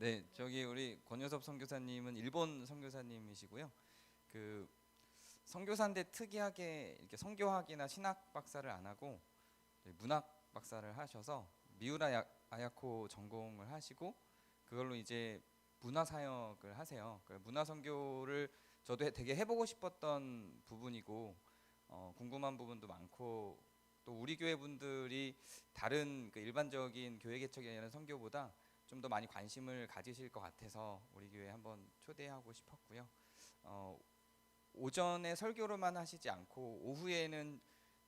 네, 저기 우리 권효섭 선교사님은 일본 선교사님이시고요. 그 선교사인데 특이하게 이렇게 선교학이나 신학 박사를 안 하고 문학 박사를 하셔서 미우라 아야코 전공을 하시고 그걸로 이제 문화 사역을 하세요. 문화 선교를 저도 되게 해보고 싶었던 부분이고 궁금한 부분도 많고 또 우리 교회 분들이 다른 그 일반적인 교회 개척이나 선교보다 좀 더 많이 관심을 가지실 것 같아서 우리 교회에 한번 초대하고 싶었고요. 오전에 설교로만 하시지 않고 오후에는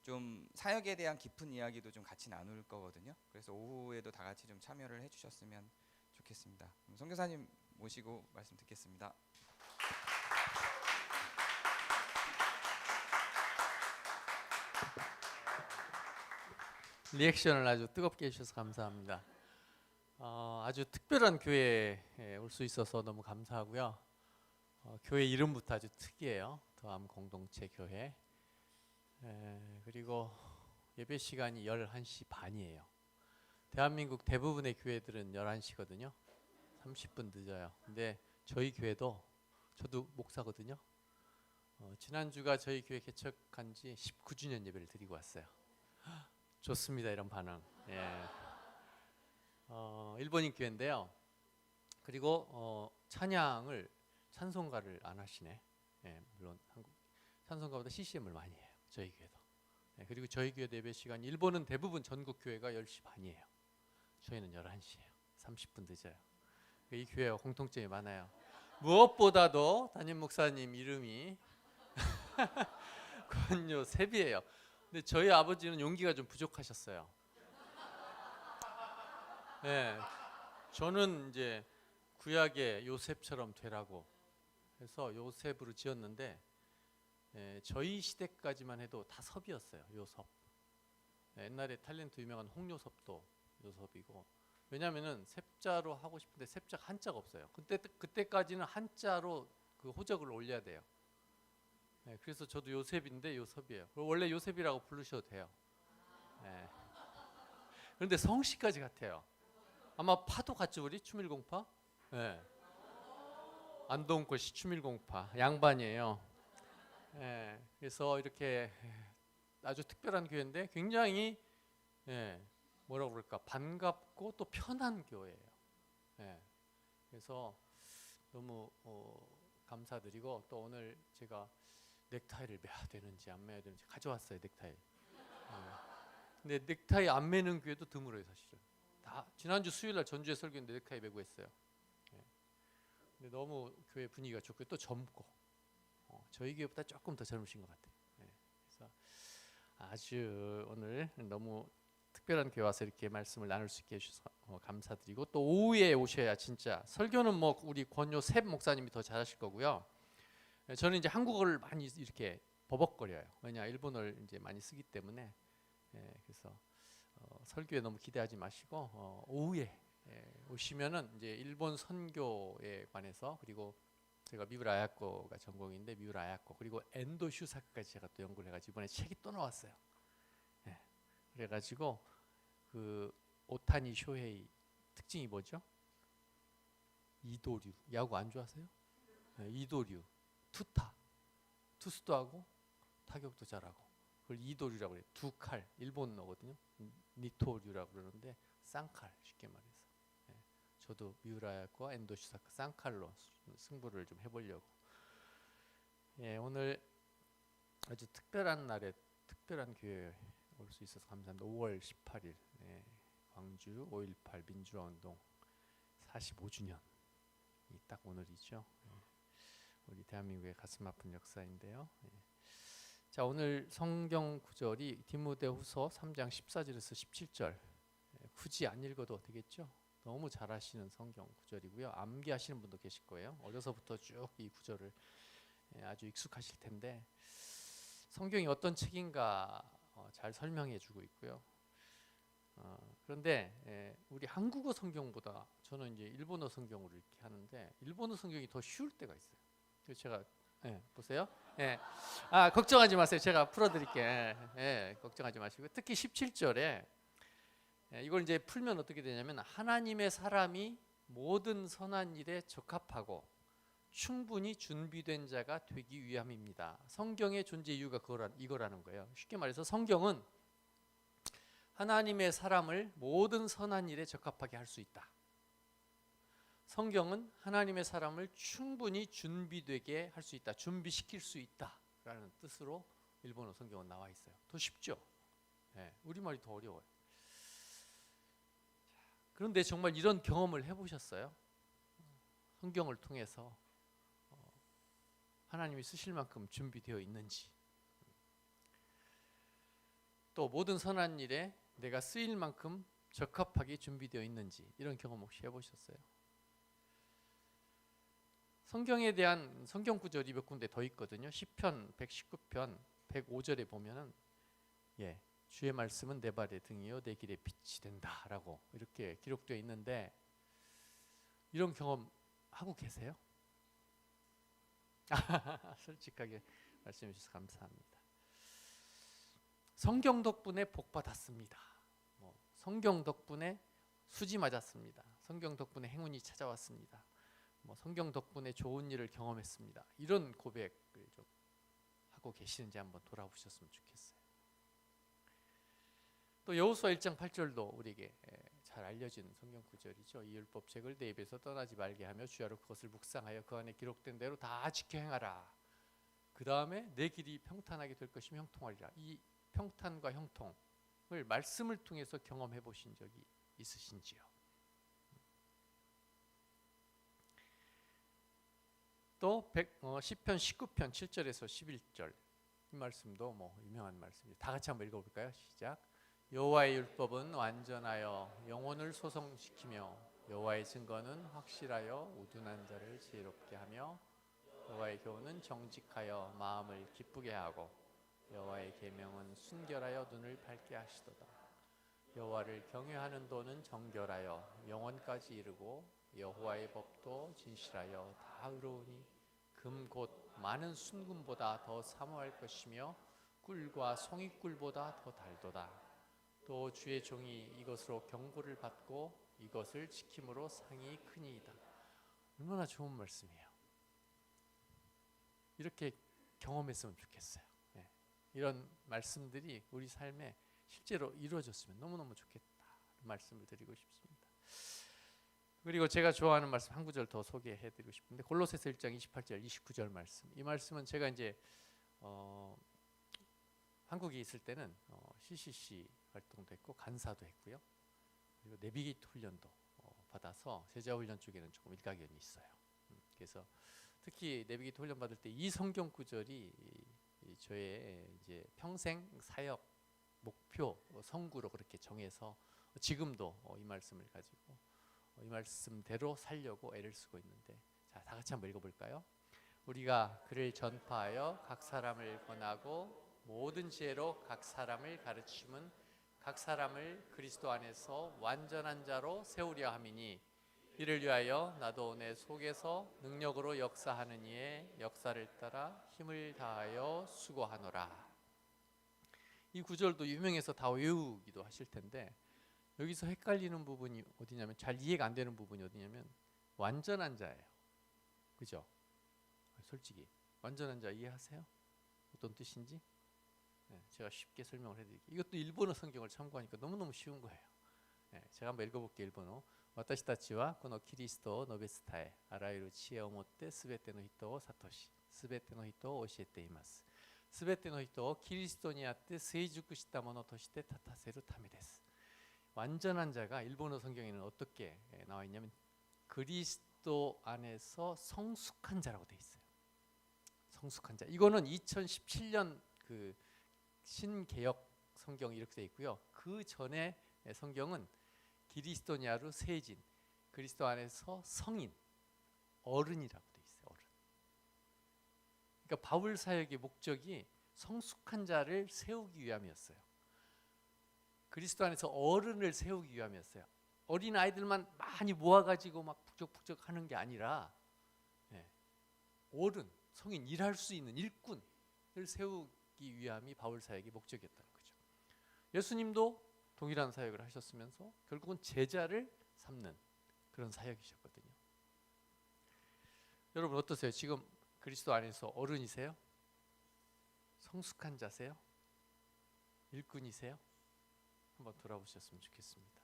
좀 사역에 대한 깊은 이야기도 좀 같이 나눌 거거든요. 그래서 오후에도 다 같이 좀 참여를 해주셨으면 좋겠습니다. 그럼 선교사님 모시고 말씀 듣겠습니다. 리액션을 아주 뜨겁게 해주셔서 감사합니다. 아주 특별한 교회에 올 수 있어서 너무 감사하고요. 교회 이름부터 아주 특이해요. 더암 공동체 교회. 그리고 예배 시간이 11시 반이에요. 대한민국 대부분의 교회들은 11시거든요. 30분 늦어요. 근데 저희 교회도, 저도 목사거든요. 지난주가 저희 교회 개척한 지 19주년 예배를 드리고 왔어요. 좋습니다, 이런 반응. 예. 일본인 교회인데요. 그리고 찬송가를 안 하시네. 예, 물론 한국 찬송가보다 CCM을 많이 해요. 저희 교회도. 예, 그리고 저희 교회 예배 시간, 일본은 대부분 전국 교회가 10시 반이에요. 저희는 11시예요. 30분 늦어요. 이 교회와 공통점이 많아요. 무엇보다도 담임 목사님 이름이 권요셉이에요. 근데 저희 아버지는 용기가 좀 부족하셨어요. 네, 저는 이제 구약의 요셉처럼 되라고 해서 요셉으로 지었는데 저희 시대까지만 해도 다 섭이었어요. 요섭. 옛날에 탤런트 유명한 홍요섭도 요섭이고, 왜냐하면은 셉자로 하고 싶은데 셉자가 한자가 없어요. 그때까지는 한자로 그 호적을 올려야 돼요. 그래서 저도 요셉인데 요섭이에요. 원래 요셉이라고 부르셔도 돼요. 그런데 성씨까지 같아요. 아마 파도 같죠, 우리 추밀공파? 네. 안동고시 추밀공파 양반이에요. 그래서 이렇게 아주 특별한 교회인데 굉장히 뭐라고 그럴까, 반갑고 또 편한 교회예요. 그래서 너무 감사드리고, 또 오늘 제가 넥타이를 매야 되는지 안 매야 되는지 가져왔어요, 넥타이. 근데 넥타이 안 매는 교회도 드물어요, 사실은. 다 지난주 수요일날 전주에 설교했는데 넥타이 매고 했어요. 근데 너무 교회 분위기가 좋고 또 젊고, 저희 교회보다 조금 더 젊으신 것 같아요. 그래서 아주 오늘 너무 특별한 교회 와서 이렇게 말씀을 나눌 수 있게 해주셔서 감사드리고, 또 오후에 오셔야 진짜 설교는 뭐 우리 권요셉 목사님이 더 잘하실 거고요. 저는 이제 한국어를 많이 이렇게 버벅거려요. 왜냐, 일본어를 이제 많이 쓰기 때문에. 그래서 설교에 너무 기대하지 마시고 오후에 오시면은 이제 일본 선교에 관해서, 그리고 제가 미우라 아야코가 전공인데 미우라 아야코, 그리고 엔도 슈사크까지 제가 또 연구를 해가지고 이번에 책이 또 나왔어요. 그래가지고 그 오타니 쇼헤이 특징이 뭐죠? 이도류. 야구 안 좋아하세요? 이도류, 투수도 하고 타격도 잘하고, 그걸 이도류라고 해요. 두 칼, 일본어거든요. 니토류라고 그러는데 쌍칼, 쉽게 말해서. 저도 미우라야과 엔도시사카 쌍칼로 승부를 좀 해보려고. 오늘 아주 특별한 날에 특별한 교회에 올 수 있어서 감사합니다. 5월 18일 광주 5.18 민주화 운동 45주년이 딱 오늘이죠. 우리 대한민국의 가슴 아픈 역사인데요. 자, 오늘 성경 구절이 디모데후서 3장 14절에서 17절. 굳이 안 읽어도 되겠죠? 너무 잘 아시는 성경 구절이고요. 암기하시는 분도 계실 거예요. 어려서부터 쭉 이 구절을 아주 익숙하실 텐데, 성경이 어떤 책인가 잘 설명해 주고 있고요. 그런데 우리 한국어 성경보다 저는 이제 일본어 성경으로 이렇게 하는데, 일본어 성경이 더 쉬울 때가 있어요. 그래서 제가 보세요. 걱정하지 마세요. 제가 풀어드릴게요. 걱정하지 마시고, 특히 17절에 이걸 이제 풀면 어떻게 되냐면, 하나님의 사람이 모든 선한 일에 적합하고 충분히 준비된 자가 되기 위함입니다. 성경의 존재 이유가 이거라는 거예요. 쉽게 말해서 성경은 하나님의 사람을 모든 선한 일에 적합하게 할 수 있다. 성경은 하나님의 사람을 충분히 준비되게 할 수 있다. 준비시킬 수 있다라는 뜻으로 일본어 성경은 나와 있어요. 더 쉽죠? 네, 우리말이 더 어려워요. 그런데 정말 이런 경험을 해보셨어요? 성경을 통해서 하나님이 쓰실 만큼 준비되어 있는지, 또 모든 선한 일에 내가 쓰일 만큼 적합하게 준비되어 있는지, 이런 경험 혹시 해보셨어요? 성경에 대한 성경 구절이 몇 군데 더 있거든요. 시편 119편 105절에 보면은 주의 말씀은 내 발의 등이요 내 길의 빛이 된다라고 이렇게 기록되어 있는데, 이런 경험 하고 계세요? 솔직하게 말씀해 주셔서 감사합니다. 성경 덕분에 복 받았습니다. 성경 덕분에 수지 맞았습니다. 성경 덕분에 행운이 찾아왔습니다. 성경 덕분에 좋은 일을 경험했습니다. 이런 고백을 좀 하고 계시는지 한번 돌아보셨으면 좋겠어요. 또 여호수아 1장 8절도 우리에게 잘 알려진 성경 구절이죠. 이 율법책을 내 입에서 떠나지 말게 하며 주야로 그것을 묵상하여 그 안에 기록된 대로 다 지켜 행하라. 그 다음에 내 길이 평탄하게 될 것이며 형통하리라. 이 평탄과 형통을 말씀을 통해서 경험해 보신 적이 있으신지요? 또 시편 19편 7절에서 11절, 이 말씀도 유명한 말씀이죠. 다 같이 한번 읽어볼까요? 시작. 여호와의 율법은 완전하여 영혼을 소성시키며 여호와의 증거는 확실하여 우둔한 자를 지혜롭게 하며 여호와의 교훈은 정직하여 마음을 기쁘게 하고 여호와의 계명은 순결하여 눈을 밝게 하시도다. 여호와를 경외하는 도는 정결하여 영원까지 이르고 여호와의 법도 진실하여 다 의로우니 금 곧 많은 순금보다 더 사모할 것이며 꿀과 송이꿀보다 더 달도다. 또 주의 종이 이것으로 경고를 받고 이것을 지킴으로 상이 크니이다. 얼마나 좋은 말씀이에요. 이렇게 경험했으면 좋겠어요. 이런 말씀들이 우리 삶에 실제로 이루어졌으면 너무너무 좋겠다 말씀을 드리고 싶습니다. 그리고 제가 좋아하는 말씀 한 구절 더 소개해드리고 싶은데, 골로새서 1장 28절 29절 말씀. 이 말씀은 제가 이제 한국에 있을 때는 CCC 활동도 했고 간사도 했고요. 그리고 내비게이터 훈련도 받아서 제자 훈련 쪽에는 조금 일가견이 있어요. 그래서 특히 내비게이터 훈련 받을 때 이 성경 구절이 저의 이제 평생 사역 목표 성구로 그렇게 정해서 지금도 이 말씀을 가지고 이 말씀대로 살려고 애를 쓰고 있는데, 자, 다 같이 한번 읽어볼까요? 우리가 그를 전파하여 각 사람을 권하고 모든 지혜로 각 사람을 가르침은 각 사람을 그리스도 안에서 완전한 자로 세우려 함이니 이를 위하여 나도 내 속에서 능력으로 역사하는 이의 역사를 따라 힘을 다하여 수고하노라. 이 구절도 유명해서 다 외우기도 하실 텐데, 여기서 헷갈리는 부분이 어디냐면, 잘 이해가 안 되는 부분이 어디냐면 완전한 자예요. 그죠? 솔직히 완전한 자 이해하세요? 어떤 뜻인지? 제가 쉽게 설명을 해드릴게요. 이것도 일본어 성경을 참고하니까 너무너무 쉬운 거예요. 제가 한번 읽어볼게요. 일본어. 私たちはこのキリストを述べ伝え、あらゆる知恵をもってすべての人を諭し、すべての人を教えています。すべての人をキリストにあって成熟したものとして立たせるためです。 완전한 자가 일본어 성경에는 어떻게 나와 있냐면 그리스도 안에서 성숙한 자라고 돼 있어요. 성숙한 자. 이거는 2017년 그 신개역 성경 이렇게 돼 있고요. 그 전에 성경은 그리스도냐로 세진, 그리스도 안에서 성인, 어른이라고 돼 있어요. 어른. 그러니까 바울 사역의 목적이 성숙한 자를 세우기 위함이었어요. 그리스도 안에서 어른을 세우기 위함이었어요. 어린 아이들만 많이 모아가지고 막 북적북적 하는 게 아니라 어른, 성인, 일할 수 있는 일꾼을 세우기 위함이 바울 사역의 목적이었다는 거죠. 예수님도 동일한 사역을 하셨으면서 결국은 제자를 삼는 그런 사역이셨거든요. 여러분 어떠세요? 지금 그리스도 안에서 어른이세요? 성숙한 자세요? 일꾼이세요? 한번 돌아보셨으면 좋겠습니다.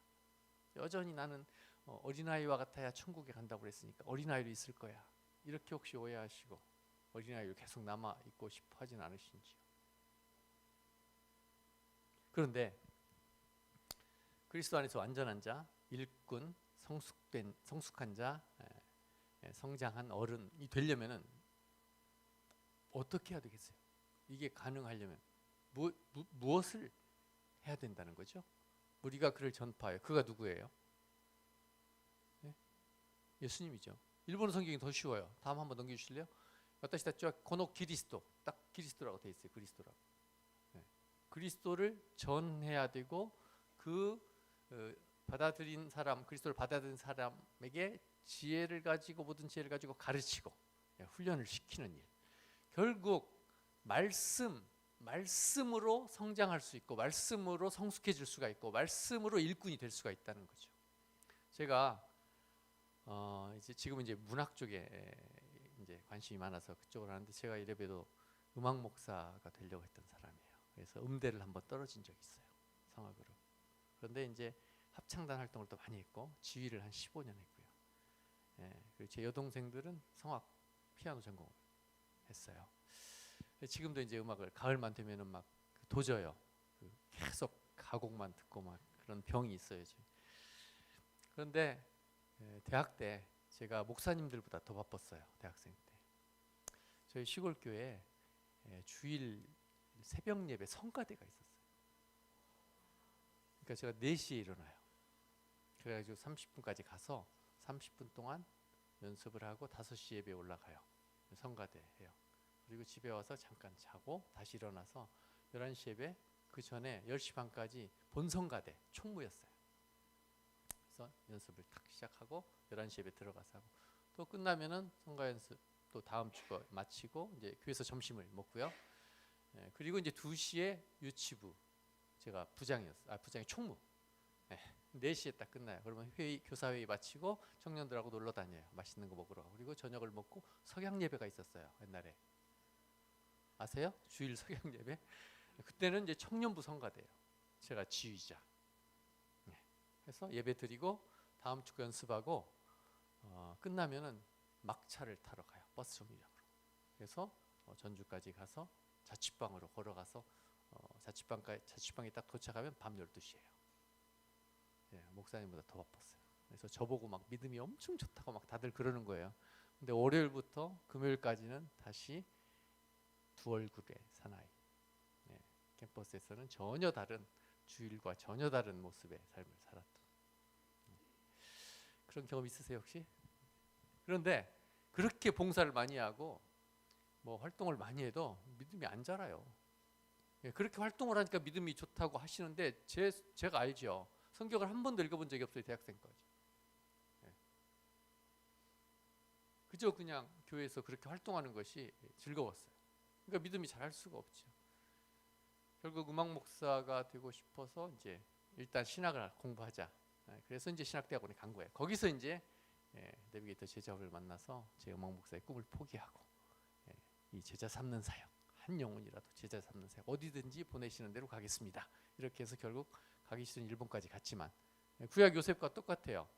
여전히 나는 어린아이와 같아야 천국에 간다고 그랬으니까 어린아이로 있을 거야, 이렇게 혹시 오해하시고 어린아이로 계속 남아 있고 싶어 하진 않으신지요? 그런데 그리스도 안에서 완전한 자, 일꾼, 성숙한 자, 성장한 어른이 되려면은 어떻게 해야 되겠어요? 이게 가능하려면 무엇을 해야 된다는 거죠? 우리가 그를 전파해요. 그가 누구예요? 네? 예수님이죠. 일본어 성경이 더 쉬워요. 다음 한번 넘겨주실래요?私たちはこのキリスト, 딱 그리스도라고 돼 있어요. 그리스도라고. 네. 그리스도를 전해야 되고 그 받아들인 사람, 그리스도를 받아들인 사람에게 지혜를 가지고 모든 지혜를 가지고 가르치고 훈련을 시키는 일. 결국 말씀으로 성장할 수 있고 말씀으로 성숙해질 수가 있고 말씀으로 일꾼이 될 수가 있다는 거죠. 제가 지금 이제 문학 쪽에 이제 관심이 많아서 그쪽으로 하는데 제가 이래봬도 음악 목사가 되려고 했던 사람이에요. 그래서 음대를 한번 떨어진 적이 있어요. 성악으로. 그런데 이제 합창단 활동을 또 많이 했고 지휘를 한 15년 했고요. 그리고 제 여동생들은 성악 피아노 전공을 했어요. 지금도 이제 음악을 가을만 되면은 막 도져요. 계속 가곡만 듣고 막 그런 병이 있어요. 지금. 그런데 대학 때 제가 목사님들보다 더 바빴어요. 대학생 때. 저희 시골 교회에 주일 새벽 예배 성가대가 있었어요. 그러니까 제가 4시에 일어나요. 그래가지고 30분까지 가서 30분 동안 연습을 하고 5시 예배에 올라가요. 성가대 해요. 그리고 집에 와서 잠깐 자고 다시 일어나서 11시 예배, 그 전에 10시 반까지 본성가대 총무였어요. 그래서 연습을 탁 시작하고 11시 예배 들어가서 하고 또 끝나면은 성가 연습 또 다음 주 거 마치고 이제 교회에서 점심을 먹고요. 그리고 이제 2시에 유치부, 제가 부장이 총무. 4시에 딱 끝나요. 그러면 교사회의 마치고 청년들하고 놀러 다녀요. 맛있는 거 먹으러 가고. 그리고 저녁을 먹고 석양 예배가 있었어요. 옛날에. 아세요? 주일 석양 예배? 그때는 이제 청년부 성가대예요. 제가 지휘자. 그래서 예배 드리고 다음 주 연습하고 끝나면은 막차를 타러 가요. 버스 정류장으로. 그래서 전주까지 가서 자취방으로 걸어가서 자취방에 딱 도착하면 밤 12시예요. 목사님보다 더 바빴어요. 그래서 저보고 막 믿음이 엄청 좋다고 막 다들 그러는 거예요. 근데 월요일부터 금요일까지는 다시 두 얼굴의 사나이. 캠퍼스에서는 전혀 다른, 주일과 전혀 다른 모습의 삶을 살았던 그런 경험 있으세요 혹시? 그런데 그렇게 봉사를 많이 하고 뭐 활동을 많이 해도 믿음이 안 자라요. 그렇게 활동을 하니까 믿음이 좋다고 하시는데 제가 알죠. 성경을 한 번도 읽어본 적이 없어요. 대학생까지. 그저 그냥 교회에서 그렇게 활동하는 것이 즐거웠어요. 그러니까 믿음이 자랄 수가 없죠. 결국 음악 목사가 되고 싶어서 이제 일단 신학을 공부하자. 그래서 이제 신학대학원에 간 거예요. 거기서 이제 내비게이터 제자를 만나서 제 음악 목사의 꿈을 포기하고 이 제자 삼는 사역, 한 영혼이라도 제자 삼는 사역, 어디든지 보내시는 대로 가겠습니다. 이렇게 해서 결국 가기 싫은 일본까지 갔지만 구약 요셉과 똑같아요.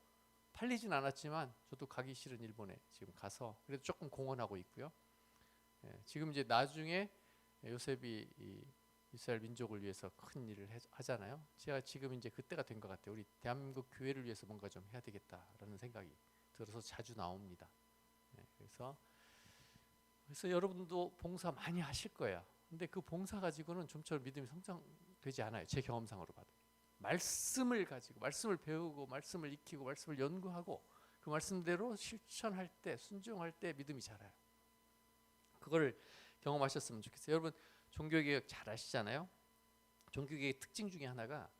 팔리진 않았지만 저도 가기 싫은 일본에 지금 가서 그래도 조금 공헌하고 있고요. 지금 이제 나중에 요셉이 이 이스라엘 민족을 위해서 큰 일을 하잖아요. 제가 지금 이제 그때가 된 것 같아요. 우리 대한민국 교회를 위해서 뭔가 좀 해야 되겠다라는 생각이 들어서 자주 나옵니다. 그래서 여러분도 봉사 많이 하실 거예요. 근데 그 봉사 가지고는 좀처럼 믿음이 성장되지 않아요. 제 경험상으로 봐도. 말씀을 가지고 말씀을 배우고 말씀을 익히고 말씀을 연구하고 그 말씀대로 실천할 때, 순종할 때 믿음이 자라요. 그걸 경험하셨으면 좋겠어요. 여러분 종교개혁 잘 아시잖아요. 종교개혁의 특징 중에 하나가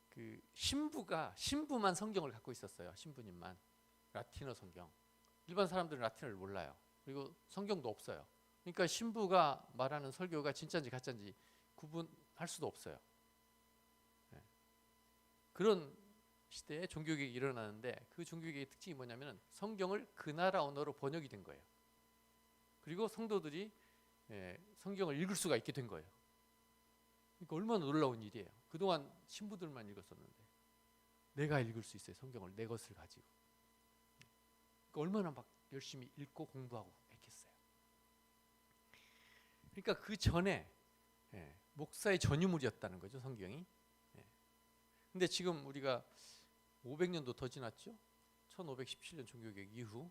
그 신부만 성경을 갖고 있었어요. 신부님만 라틴어 성경. 일반 사람들은 라틴어를 몰라요. 그리고 성경도 없어요. 그러니까 신부가 말하는 설교가 진짜인지 가짜인지 구분할 수도 없어요. 그런 시대에 종교개혁이 일어나는데 그 종교개혁의 특징이 뭐냐면 성경을 그 나라 언어로 번역이 된 거예요. 그리고 성도들이 성경을 읽을 수가 있게 된 거예요. 그러니까 얼마나 놀라운 일이에요. 그동안 신부들만 읽었었는데 내가 읽을 수 있어요. 성경을 내 것을 가지고. 그러니까 얼마나 막 열심히 읽고 공부하고 했겠어요. 그러니까 그 전에 목사의 전유물이었다는 거죠, 성경이. 근데 지금 우리가 500년도 더 지났죠? 1517년 종교개혁 이후.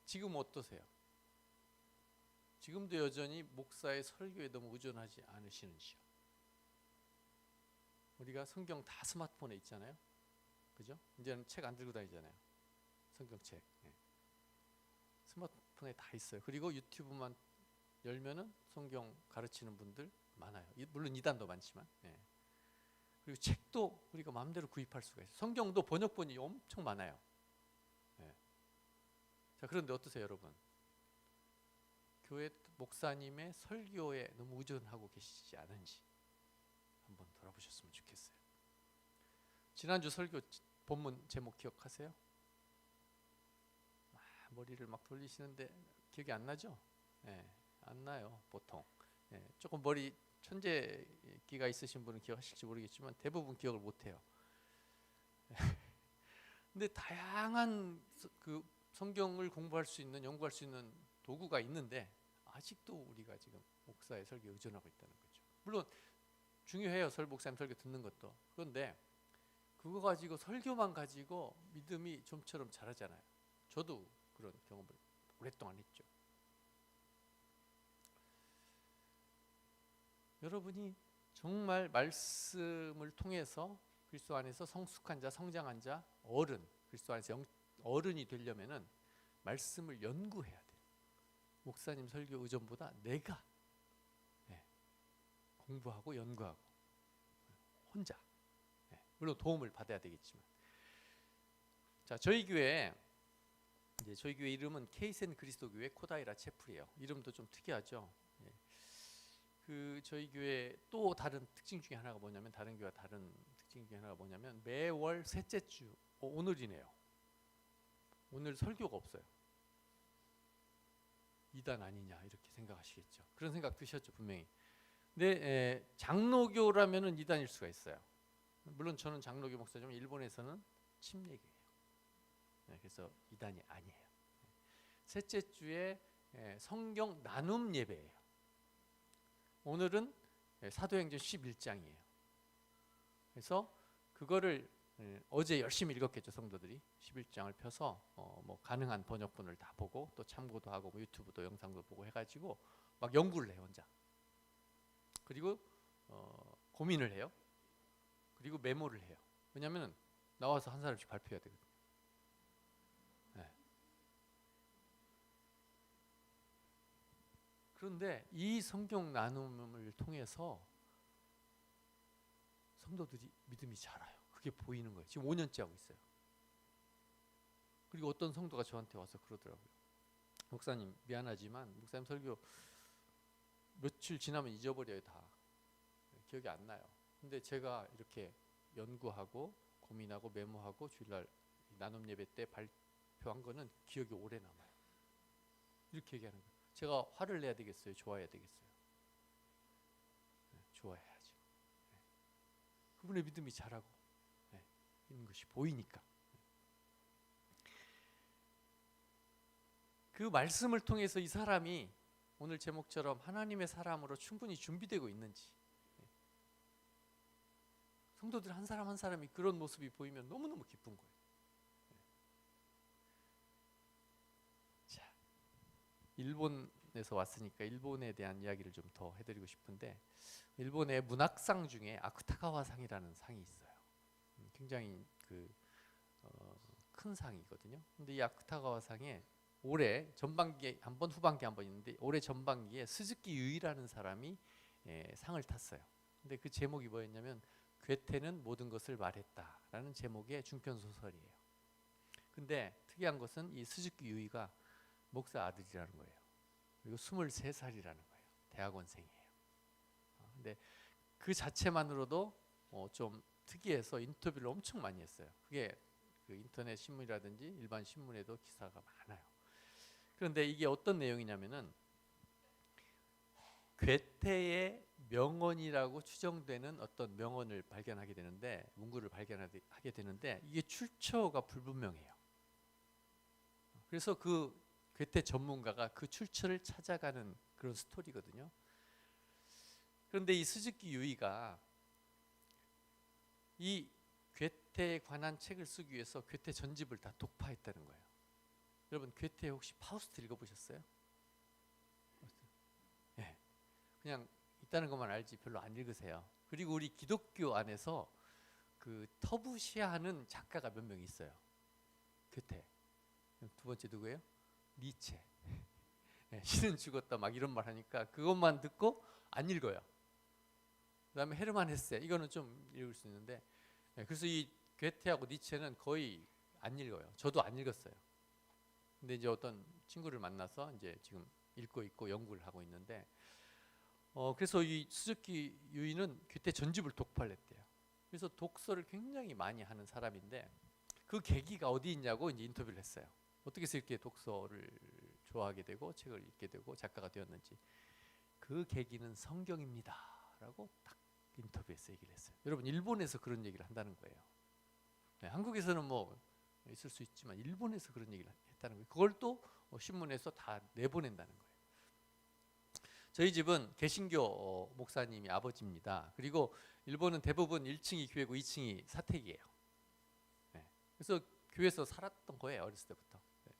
지금 어떠세요? 지금도 여전히 목사의 설교에 너무 의존하지 않으시는지요? 우리가 성경 다 스마트폰에 있잖아요. 그죠? 이제는 책 안 들고 다니잖아요. 성경책. 스마트폰에 다 있어요. 그리고 유튜브만 열면은 성경 가르치는 분들 많아요. 물론 이단도 많지만. 그리고 책도 우리가 마음대로 구입할 수가 있어요. 성경도 번역본이 엄청 많아요. 자, 그런데 어떠세요, 여러분? 교회 목사님의 설교에 너무 의존하고 계시지 않은지 한번 돌아보셨으면 좋겠어요. 지난주 설교 본문 제목 기억하세요? 머리를 막 돌리시는데 기억이 안 나죠? 안 나요, 보통. 조금 머리 천재기가 있으신 분은 기억하실지 모르겠지만 대부분 기억을 못 해요. 근데 다양한 그 성경을 공부할 수 있는, 연구할 수 있는 도구가 있는데 아직도 우리가 지금 목사의 설교에 의존하고 있다는 거죠. 물론 중요해요, 목사님 설교 듣는 것도. 그런데 그거 가지고 설교만 가지고 믿음이 좀처럼 자라잖아요. 저도 그런 경험을 오랫동안 했죠. 여러분이 정말 말씀을 통해서 그리스도 안에서 성숙한 자, 성장한 자, 어른, 그리스도 안에서 어른이 되려면은 말씀을 연구해야 돼요. 목사님 설교 의존보다 내가 공부하고 연구하고 혼자, 물론 도움을 받아야 되겠지만. 자, 저희 교회 이름은 케이센 그리스도 교회 코다이라 채플이에요. 이름도 좀 특이하죠. 그 저희 교회 또 다른 특징 중에 하나가 뭐냐면, 다른 교회와 다른 특징 중에 하나가 뭐냐면 매월 셋째 주, 오늘이네요. 오늘 설교가 없어요. 이단 아니냐 이렇게 생각하시겠죠. 그런 생각 드셨죠, 분명히. 근데 장로교라면은 이단일 수가 있어요. 물론 저는 장로교 목사지만 일본에서는 침례교예요. 그래서 이단이 아니에요. 셋째 주에 성경 나눔 예배예요. 오늘은 사도행전 11장이에요. 그래서 그거를 어제 열심히 읽었겠죠, 성도들이. 11장을 펴서 뭐 가능한 번역본을 다 보고 또 참고도 하고 뭐 유튜브도 영상도 보고 해가지고 막 연구를 해요, 혼자. 그리고 고민을 해요. 그리고 메모를 해요. 왜냐하면 나와서 한 사람씩 발표해야 되거든요. 그런데 이 성경 나눔을 통해서 성도들이 믿음이 자라요. 그게 보이는 거예요. 지금 5년째 하고 있어요. 그리고 어떤 성도가 저한테 와서 그러더라고요. 목사님 미안하지만 목사님 설교 며칠 지나면 잊어버려요. 다 기억이 안 나요. 근데 제가 이렇게 연구하고 고민하고 메모하고 주일날 나눔 예배 때 발표한 거는 기억이 오래 남아요. 이렇게 얘기하는 거예요. 제가 화를 내야 되겠어요? 좋아해야 되겠어요? 좋아해야죠. 그분의 믿음이 자라고 있는 것이 보이니까. 그 말씀을 통해서 이 사람이 오늘 제목처럼 하나님의 사람으로 충분히 준비되고 있는지, 성도들 한 사람 한 사람이 그런 모습이 보이면 너무너무 기쁜 거예요. 자, 일본에서 왔으니까 일본에 대한 이야기를 좀 더 해드리고 싶은데, 일본의 문학상 중에 아쿠타가와상이라는 상이 있어요. 굉장히 큰 상이거든요. 근데 이 아쿠타가와상에 올해 전반기에 한 번, 후반기에 한 번 있는데 올해 전반기에 스즈키 유이라는 사람이 상을 탔어요. 근데 그 제목이 뭐였냐면 괴테는 모든 것을 말했다라는 제목의 중편 소설이에요. 근데 특이한 것은 이 스즈키 유이가 목사 아들이라는 거예요. 그리고 23살이라는 거예요. 대학원생이에요. 근데 그 자체만으로도 좀 특이해서 인터뷰를 엄청 많이 했어요. 그게 그 인터넷 신문이라든지 일반 신문에도 기사가 많아요. 그런데 이게 어떤 내용이냐면은 괴테의 명언이라고 추정되는 어떤 명언을 발견하게 되는데, 문구를 발견하게 되는데 이게 출처가 불분명해요. 그래서 그 괴테 전문가가 그 출처를 찾아가는 그런 스토리거든요. 그런데 이 스즈키 유이가 이 괴테에 관한 책을 쓰기 위해서 괴테 전집을 다 독파했다는 거예요. 여러분, 괴테 혹시 파우스트 읽어보셨어요? 네. 그냥 있다는 것만 알지 별로 안 읽으세요. 그리고 우리 기독교 안에서 그 터부시아하는 작가가 몇 명 있어요. 괴테. 두 번째 누구예요? 니체. 네, 신은 죽었다 막 이런 말 하니까 그것만 듣고 안 읽어요. 그다음에 헤르만 헤세, 이거는 좀 읽을 수 있는데, 네, 그래서 이 괴테하고 니체는 거의 안 읽어요. 저도 안 읽었어요. 근데 이제 어떤 친구를 만나서 이제 지금 읽고 있고 연구를 하고 있는데, 그래서 이 스즈키 유이는 괴테 전집을 독파를 했대요. 그래서 독서를 굉장히 많이 하는 사람인데, 그 계기가 어디 있냐고 이제 인터뷰를 했어요. 어떻게 해서 이렇게 독서를 좋아하게 되고 책을 읽게 되고 작가가 되었는지. 그 계기는 성경입니다라고 딱 인터뷰에서 얘기를 했어요. 여러분, 일본에서 그런 얘기를 한다는 거예요. 네, 한국에서는 뭐 있을 수 있지만 일본에서 그런 얘기를 했다는 거예요. 그걸 또 신문에서 다 내보낸다는 거예요. 저희 집은 개신교 목사님이 아버지입니다. 그리고 일본은 대부분 1층이 교회고 2층이 사택이에요. 네, 그래서 교회에서 살았던 거예요, 어렸을 때부터. 네.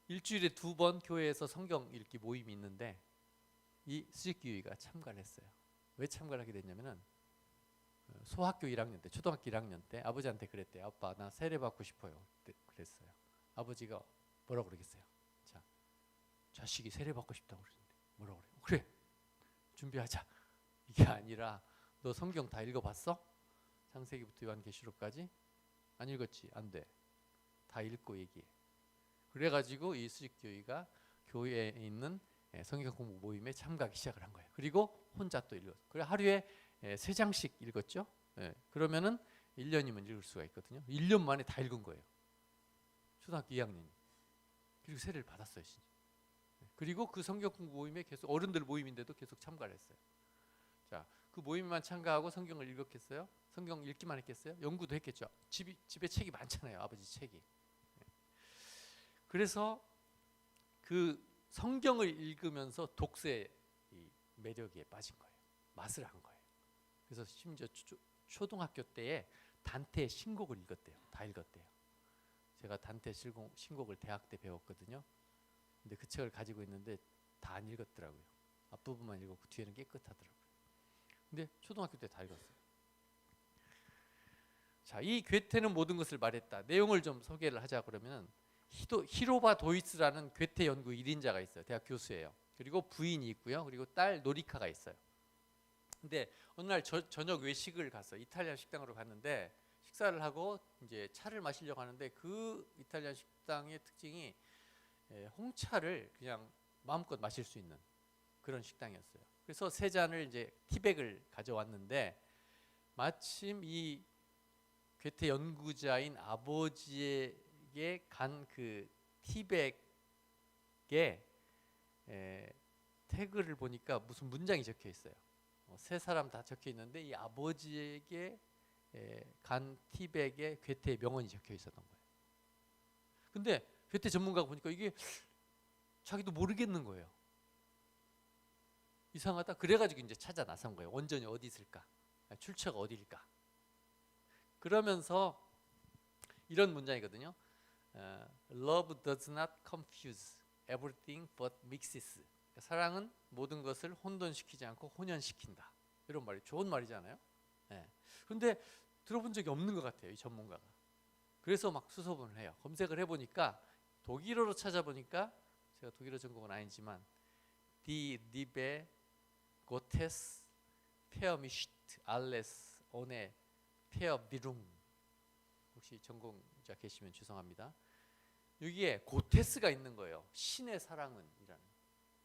일주일에 2번 교회에서 성경 읽기 모임이 있는데 이 스즈키유이가 참가를 했어요. 왜 참가를 하게 됐냐면은 소학교 1학년 때, 초등학교 1학년 때 아버지한테 그랬대요. 아빠, 나 세례 받고 싶어요. 그랬어요. 아버지가 뭐라고 그러겠어요? 자, 자식이 세례 받고 싶다고 그러는데 뭐라고 그래요? 그래, 준비하자. 이게 아니라, 너 성경 다 읽어봤어? 창세기부터 요한계시록까지? 안 읽었지? 안 돼. 다 읽고 얘기해. 그래가지고 이 스즈키유이가 교회에 있는 성경 공부 모임에 참가하기 시작을 한 거예요. 그리고 혼자 또 읽었어요. 그래, 하루에 3장씩 읽었죠. 그러면은 1년이면 읽을 수가 있거든요. 1년 만에 다 읽은 거예요. 초등학교 2학년이. 그리고 세례를 받았어요, 진짜. 그리고 그 성경 공부 모임에 계속, 어른들 모임인데도 계속 참가를 했어요. 자, 그 모임만 참가하고 성경을 읽었겠어요? 성경 읽기만 했겠어요? 연구도 했겠죠. 집에 책이 많잖아요, 아버지 책이. 그래서 그 성경을 읽으면서 독서의 이 매력에 빠진 거예요. 맛을 한 거예요. 그래서 심지어 초등학교 때에 단테의 신곡을 읽었대요. 다 읽었대요. 제가 단테 신곡을 대학 때 배웠거든요. 근데 그 책을 가지고 있는데 다 안 읽었더라고요. 앞부분만 읽었고 뒤에는 깨끗하더라고요. 근데 초등학교 때 다 읽었어요. 자, 이 괴테는 모든 것을 말했다. 내용을 좀 소개를 하자 그러면, 히로바 도이츠라는 괴테 연구 1인자가 있어요. 대학 교수예요. 그리고 부인이 있고요. 그리고 딸 노리카가 있어요. 근데 어느 날 저녁 외식을 갔어요. 이탈리안 식당으로 갔는데 식사를 하고 이제 차를 마시려고 하는데, 그 이탈리안 식당의 특징이 홍차를 그냥 마음껏 마실 수 있는 그런 식당이었어요. 그래서 3잔을 이제 티백을 가져왔는데, 마침 이 괴테 연구자인 아버지에게 간 그 티백에 태그를 보니까 무슨 문장이 적혀 있어요. 3사람 다 적혀 있는데 이 아버지에게 간 티백에 괴테의 명언이 적혀 있었던 거예요. 근데 괴테 전문가가 보니까 이게 자기도 모르겠는 거예요. 이상하다. 그래가지고 이제 찾아 나선 거예요. 원전이 어디 있을까? 출처가 어디일까? 그러면서 이런 문장이거든요. Love does not confuse everything but mixes. 사랑은 모든 것을 혼돈시키지 않고 혼연시킨다. 이런 말이 좋은 말이잖아요. 그런데 들어본 적이 없는 것 같아요, 이 전문가가. 그래서 막 수소문을 해요. 검색을 해보니까 독일어로 찾아보니까, 제가 독일어 전공은 아니지만 Die Liebe Gottes vermischt alles ohne Verbindung. 혹시 전공자 계시면 죄송합니다. 여기에 고테스가 있는 거예요. 신의 사랑은 이라는.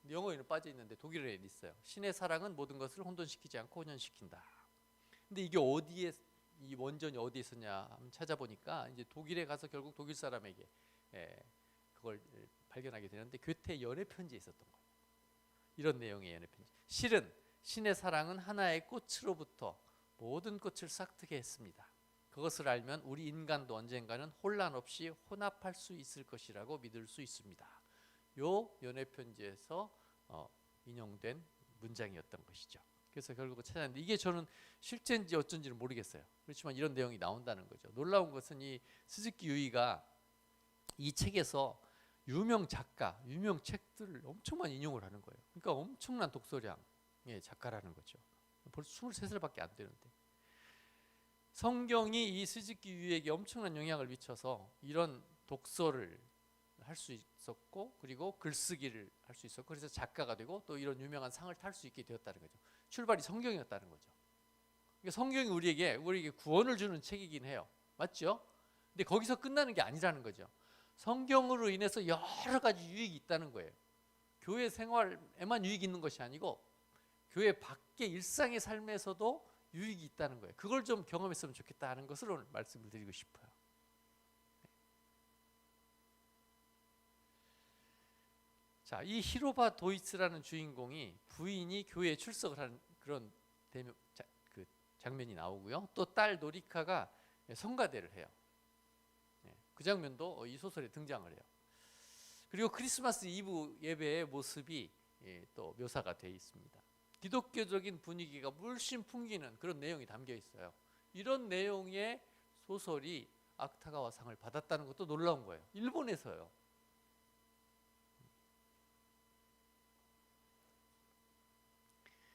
영어에는 빠져 있는데 독일어에 있어요. 신의 사랑은 모든 것을 혼돈시키지 않고 혼연시킨다. 근데 이게 어디에 이 원전이 어디에 있었냐 한번 찾아보니까 이제 독일에 가서 결국 독일 사람에게 그걸 발견하게 되는데 괴테 연애 편지에 있었던 거예요. 이런 내용의 연애 편지. 실은 신의 사랑은 하나의 꽃으로부터 모든 꽃을 싹트게 했습니다. 그것을 알면 우리 인간도 언젠가는 혼란 없이 혼합할 수 있을 것이라고 믿을 수 있습니다. 요 연애 편지에서 인용된 문장이었던 것이죠. 그래서 결국 찾았는데 이게 저는 실제인지 어쩐지는 모르겠어요. 그렇지만 이런 내용이 나온다는 거죠. 놀라운 것은 이 스즈키 유이가 이 책에서 유명 작가, 유명 책들을 엄청 많이 인용을 하는 거예요. 그러니까 엄청난 독서량의 작가라는 거죠. 벌써 23살밖에 안 되는데 성경이 이 스즈키 유이에게 엄청난 영향을 미쳐서 이런 독서를 할 수 있었고 그리고 글쓰기를 할 수 있었고 그래서 작가가 되고 또 이런 유명한 상을 탈 수 있게 되었다는 거죠. 출발이 성경이었다는 거죠. 그러니까 성경이 우리에게 구원을 주는 책이긴 해요. 맞죠? 근데 거기서 끝나는 게 아니라는 거죠. 성경으로 인해서 여러 가지 유익이 있다는 거예요. 교회 생활에만 유익이 있는 것이 아니고 교회 밖의 일상의 삶에서도 유익이 있다는 거예요. 그걸 좀 경험했으면 좋겠다 하는 것을 오늘 말씀을 드리고 싶어요. 자, 이 히로바 도이츠라는 주인공이 부인이 교회에 출석을 하는 그런 장면이 나오고요. 또 딸 노리카가 성가대를 해요. 그 장면도 이 소설에 등장을 해요. 그리고 크리스마스 이브 예배의 모습이 또 묘사가 되어 있습니다. 기독교적인 분위기가 물씬 풍기는 그런 내용이 담겨 있어요. 이런 내용의 소설이 아크타가와상을 받았다는 것도 놀라운 거예요. 일본에서요.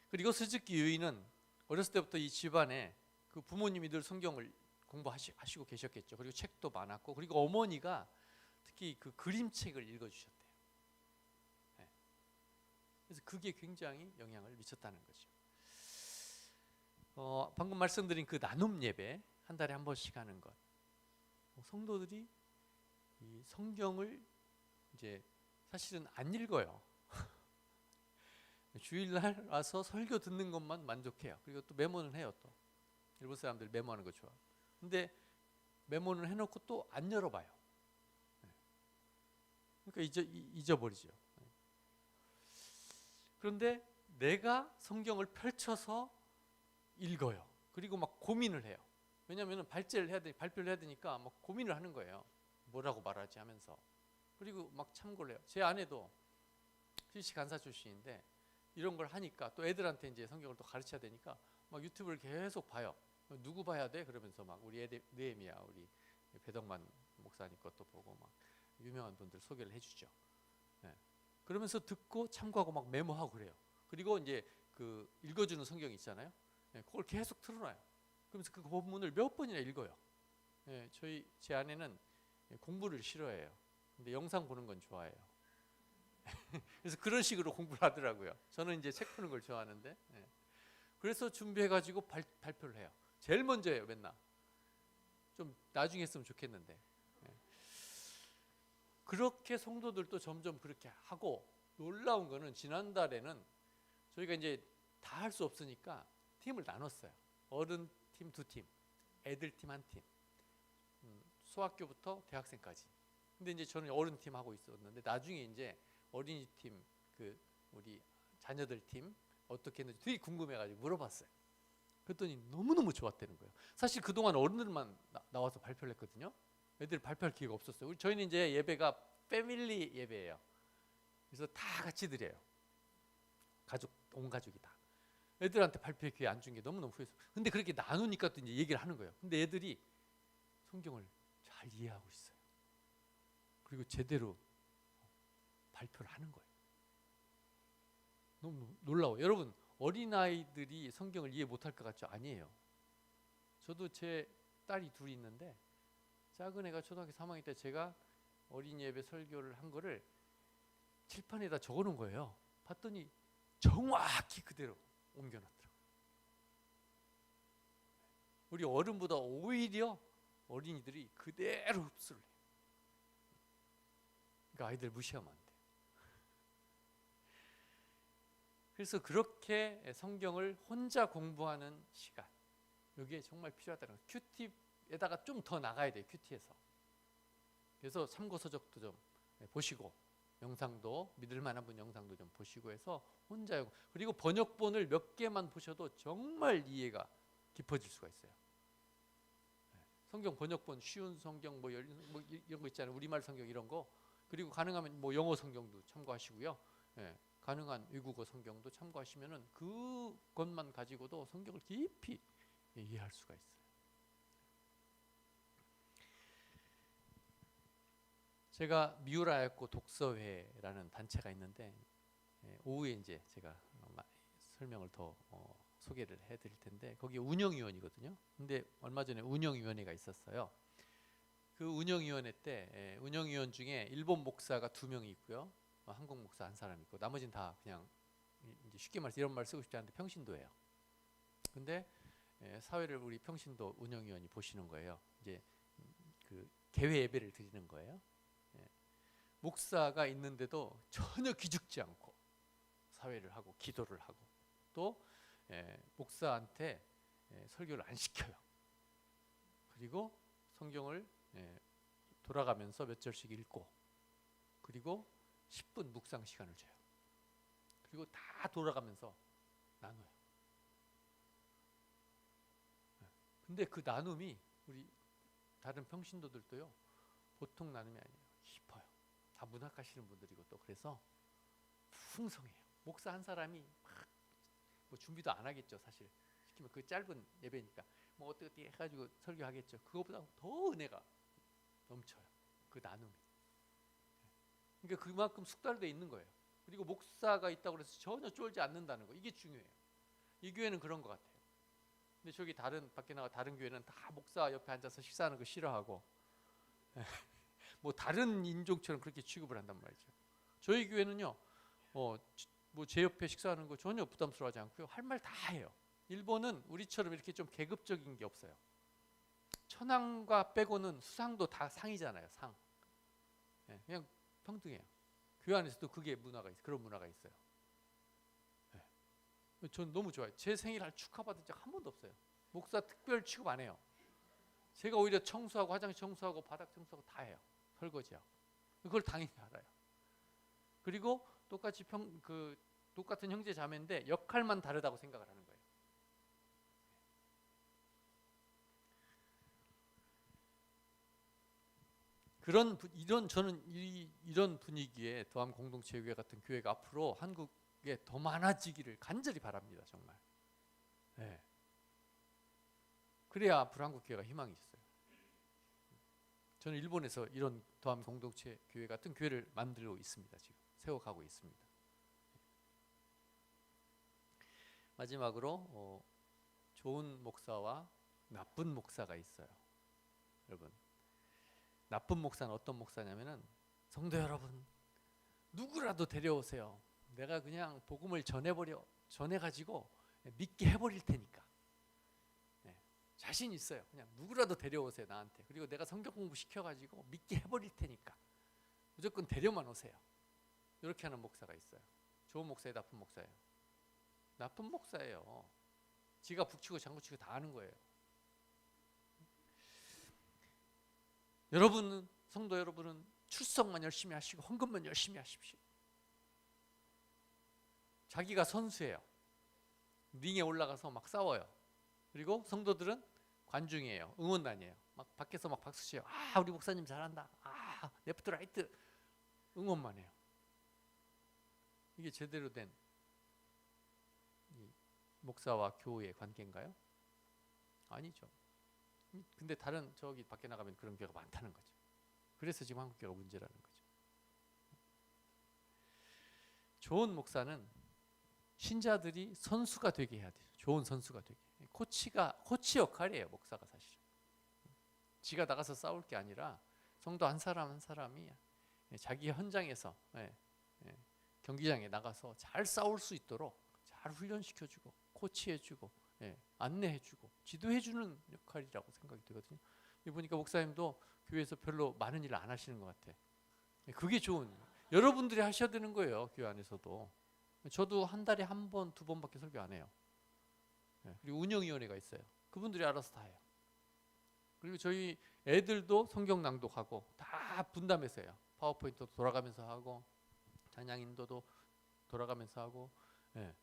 그리고 스즈키 유이는 어렸을 때부터 이 집안에 그 부모님이 늘 성경을 공부하시고 계셨겠죠. 그리고 책도 많았고 그리고 어머니가 특히 그 그림책을 읽어주셨대요. 그래서 그게 굉장히 영향을 미쳤다는 거죠. 방금 말씀드린 그 나눔 예배 한 달에 한 번씩 하는 것, 성도들이 이 성경을 이제 사실은 안 읽어요. 주일날 와서 설교 듣는 것만 만족해요. 그리고 또 메모는 해요. 또 일본 사람들 메모하는 거 좋아. 근데 메모는 해놓고 또 안 열어봐요. 그러니까 잊어버리죠. 그런데 내가 성경을 펼쳐서 읽어요. 그리고 막 고민을 해요. 왜냐하면 발표를 해야 되니까 막 고민을 하는 거예요. 뭐라고 말하지 하면서. 그리고 막 참고를 해요. 제 아내도 CC 간사 출신인데 이런 걸 하니까 또 애들한테 이제 성경을 또 가르쳐야 되니까 막 유튜브를 계속 봐요. 누구 봐야 돼? 그러면서 막 우리 느헤미야 우리 배덕만 목사님 것도 보고 막 유명한 분들 소개를 해주죠. 그러면서 듣고 참고하고 막 메모하고 그래요. 그리고 이제 그 읽어주는 성경이 있잖아요. 그걸 계속 틀어놔요. 그러면서 그 본문을 몇 번이나 읽어요. 제 아내는 공부를 싫어해요. 근데 영상 보는 건 좋아해요. 그래서 그런 식으로 공부를 하더라고요. 저는 이제 책 푸는 걸 좋아하는데, 그래서 준비해가지고 발표를 해요. 제일 먼저 해요, 맨날. 좀 나중에 했으면 좋겠는데. 그렇게 성도들도 점점 그렇게 하고, 놀라운 거는 지난달에는 저희가 이제 다 할 수 없으니까 팀을 나눴어요. 어른 팀 2팀, 애들 팀 1팀, 소학교부터 대학생까지. 근데 이제 저는 어른 팀 하고 있었는데 나중에 이제 어린이 팀, 우리 자녀들 팀 어떻게 했는지 되게 궁금해가지고 물어봤어요. 그랬더니 너무너무 좋았다는 거예요. 사실 그동안 어른들만 나와서 발표를 했거든요. 애들 발표할 기회가 없었어요. 저희는 이제 예배가 패밀리 예배예요. 그래서 다 같이 드려요. 온 가족이 다. 애들한테 발표의 기회 안 준 게 너무너무 후회해서. 근데 그렇게 나누니까 또 이제 얘기를 하는 거예요. 근데 애들이 성경을 잘 이해하고 있어요. 그리고 제대로 발표를 하는 거예요. 너무 놀라워요. 여러분, 어린아이들이 성경을 이해 못할 것 같죠? 아니에요. 저도 제 딸이 둘이 있는데 작은 애가 초등학교 3학년 때 제가 어린이 예배 설교를 한 거를 칠판에다 적어놓은 거예요. 봤더니 정확히 그대로 옮겨놨더라고요. 우리 어른보다 오히려 어린이들이 그대로 흡수를 해요. 그러니까 아이들 무시하면 안 돼요. 그래서 그렇게 성경을 혼자 공부하는 시간, 이게 정말 필요하다는 거예요. 큐티에다가 좀 더 나가야 돼요. 큐티에서. 그래서 참고서적도 좀 보시고 영상도 믿을 만한 분 영상도 좀 보시고 해서 혼자 그리고 번역본을 몇 개만 보셔도 정말 이해가 깊어질 수가 있어요. 성경 번역본 쉬운 성경 뭐 이런 거 있잖아요. 우리말 성경 이런 거 그리고 가능하면 뭐 영어 성경도 참고하시고요. 가능한 외국어 성경도 참고하시면은 그것만 가지고도 성경을 깊이 이해할 수가 있어요. 제가 미우라야코 독서회라는 단체가 있는데 오후에 이제 제가 설명을 더 소개를 해드릴 텐데 거기 운영위원이거든요. 근데 얼마 전에 운영위원회가 있었어요. 그 운영위원회 때 운영위원 중에 일본 목사가 2명이 있고요, 한국 목사 1사람 있고 나머지는 다 그냥 이제 쉽게 말해서 이런 말 쓰고 싶지 않은데 평신도예요. 근데 사회를 우리 평신도 운영위원이 보시는 거예요. 이제 그 개회 예배를 드리는 거예요. 목사가 있는데도 전혀 기죽지 않고 사회를 하고 기도를 하고 또 목사한테 설교를 안 시켜요. 그리고 성경을 돌아가면서 몇 절씩 읽고 그리고 10분 묵상 시간을 줘요. 그리고 다 돌아가면서 나눠요. 근데 그 나눔이 우리 다른 평신도들도요 보통 나눔이 아니에요. 깊어요. 다 문학하시는 분들이고 또 그래서 풍성해요. 목사 한 사람이 막 뭐 준비도 안 하겠죠. 사실 시키면 그 짧은 예배니까 뭐 어떻게 해가지고 설교하겠죠. 그거보다 더 은혜가 넘쳐요. 그 나눔이. 그러니까 그만큼 숙달돼 있는 거예요. 그리고 목사가 있다고 해서 전혀 쫄지 않는다는 거, 이게 중요해요. 이 교회는 그런 것 같아요. 근데 저기 밖에 나가 다른 교회는 다 목사 옆에 앉아서 식사하는 거 싫어하고 뭐 다른 인종처럼 그렇게 취급을 한단 말이죠. 저희 교회는요 뭐 제 옆에 식사하는 거 전혀 부담스러워하지 않고요, 할 말 다 해요. 일본은 우리처럼 이렇게 좀 계급적인 게 없어요. 천황과 빼고는 수상도 다 상이잖아요. 상. 그냥 평등해요. 교회 안에서도 그게 문화가 있어요. 그런 문화가 있어요. 전 너무 좋아요. 제 생일 축하받은 적 한 번도 없어요. 목사 특별 취급 안 해요. 제가 오히려 청소하고 화장실 청소하고 바닥 청소하고 다 해요. 설거지하고. 그걸 당연히 알아요. 그리고 똑같이 똑같은 형제 자매인데 역할만 다르다고 생각을 하는 거예요. 저는 이런 분위기에 더함 공동체교회 같은 교회가 앞으로 한국에 더 많아지기를 간절히 바랍니다. 정말. 네. 그래야 앞으로 한국 교회가 희망이 있어요. 저는 일본에서 이런 더함 공동체 교회 같은 교회를 만들고 있습니다. 지금 세워가고 있습니다. 마지막으로 좋은 목사와 나쁜 목사가 있어요. 여러분, 나쁜 목사는 어떤 목사냐면은 성도 여러분 누구라도 데려오세요. 내가 그냥 복음을 전해가지고 믿게 해버릴 테니까. 자신 있어요. 그냥 누구라도 데려오세요 나한테. 그리고 내가 성경 공부 시켜가지고 믿게 해버릴 테니까 무조건 데려만 오세요. 이렇게 하는 목사가 있어요. 좋은 목사예요, 나쁜 목사예요? 나쁜 목사예요. 지가 북치고 장구치고 다 하는 거예요. 성도 여러분은 출석만 열심히 하시고 헌금만 열심히 하십시오. 자기가 선수예요. 링에 올라가서 막 싸워요. 그리고 성도들은 관중이에요. 응원단이에요. 막 밖에서 막 박수 쳐요. 아, 우리 목사님 잘한다. 아, 레프트 라이트 응원만 해요. 이게 제대로 된 목사와 교우의 관계인가요? 아니죠. 근데 다른 저기 밖에 나가면 그런 교회가 많다는 거죠. 그래서 지금 한국 교회가 문제라는 거죠. 좋은 목사는 신자들이 선수가 되게 해야 돼요. 좋은 선수가 되게. 코치 역할이에요. 목사가 사실. 지가 나가서 싸울 게 아니라 성도 한 사람 한 사람이 자기 현장에서 경기장에 나가서 잘 싸울 수 있도록 잘 훈련시켜주고 코치해주고 안내해주고 지도해주는 역할이라고 생각이 되거든요. 보니까 목사님도 교회에서 별로 많은 일을 안 하시는 것 같아. 그게 좋은, 여러분들이 하셔야 되는 거예요. 교회 안에서도. 저도 한 달에 1번, 2번밖에 설교 안 해요. 그리고 운영위원회가 있어요. 그분들이 알아서 다 해요. 그리고 저희 애들도 성경 낭독하고 다 분담해서 해요. 파워포인트 돌아가면서 하고 찬양 인도도 돌아가면서 하고, 예,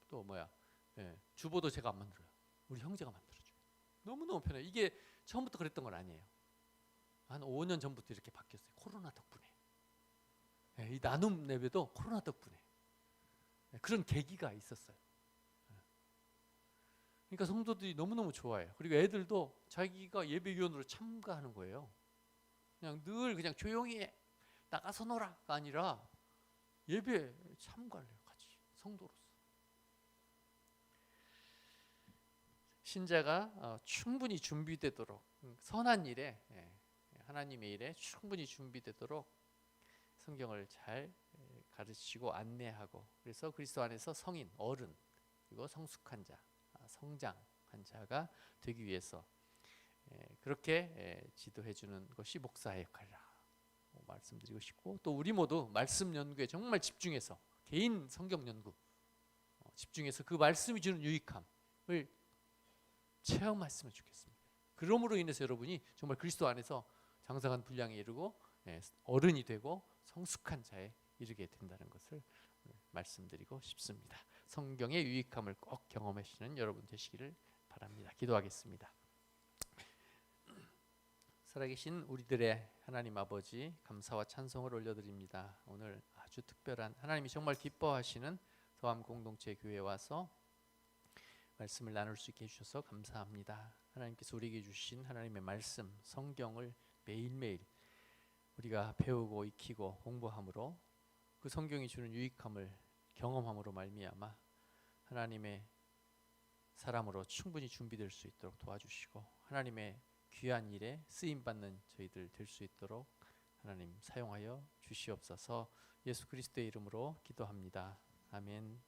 또 뭐야, 예, 주보도 제가 안 만들어요. 우리 형제가 만들어줘요. 너무너무 편해요. 이게 처음부터 그랬던 건 아니에요. 한 5년 전부터 이렇게 바뀌었어요. 코로나 덕분에. 예, 이 나눔 예배도 코로나 덕분에. 예, 그런 계기가 있었어요. 그러니까 성도들이 너무너무 좋아해요. 그리고 애들도 자기가 예배위원으로 참가하는 거예요. 그냥 늘 그냥 조용히 나가서 놀아가 아니라 예배 참가를 해요. 같이 성도로서. 신자가 충분히 준비되도록 선한 일에, 하나님의 일에 충분히 준비되도록 성경을 잘 가르치고 안내하고, 그래서 그리스도 안에서 성인, 어른, 그리고 성숙한 자, 성장한 자가 되기 위해서 그렇게 지도해 주는 것이 목사의 역할이라 말씀드리고 싶고, 또 우리 모두 말씀 연구에 정말 집중해서 개인 성경 연구 집중해서 그 말씀이 주는 유익함을 체험했으면 좋겠습니다. 그러므로 인해서 여러분이 정말 그리스도 안에서 장성한 분량에 이르고 어른이 되고 성숙한 자에 이르게 된다는 것을 말씀드리고 싶습니다. 성경의 유익함을 꼭 경험하시는 여러분 되시기를 바랍니다. 기도하겠습니다. 살아계신 우리들의 하나님 아버지, 감사와 찬송을 올려드립니다. 오늘 아주 특별한, 하나님이 정말 기뻐하시는 더함 공동체 교회에 와서 말씀을 나눌 수 있게 해주셔서 감사합니다. 하나님께서 우리에게 주신 하나님의 말씀, 성경을 매일매일 우리가 배우고 익히고 공부함으로 그 성경이 주는 유익함을 경험함으로 말미암아 하나님의 사람으로 충분히 준비될 수 있도록 도와주시고, 하나님의 귀한 일에 쓰임받는 저희들 될 수 있도록 하나님 사용하여 주시옵소서. 예수 그리스도의 이름으로 기도합니다. 아멘.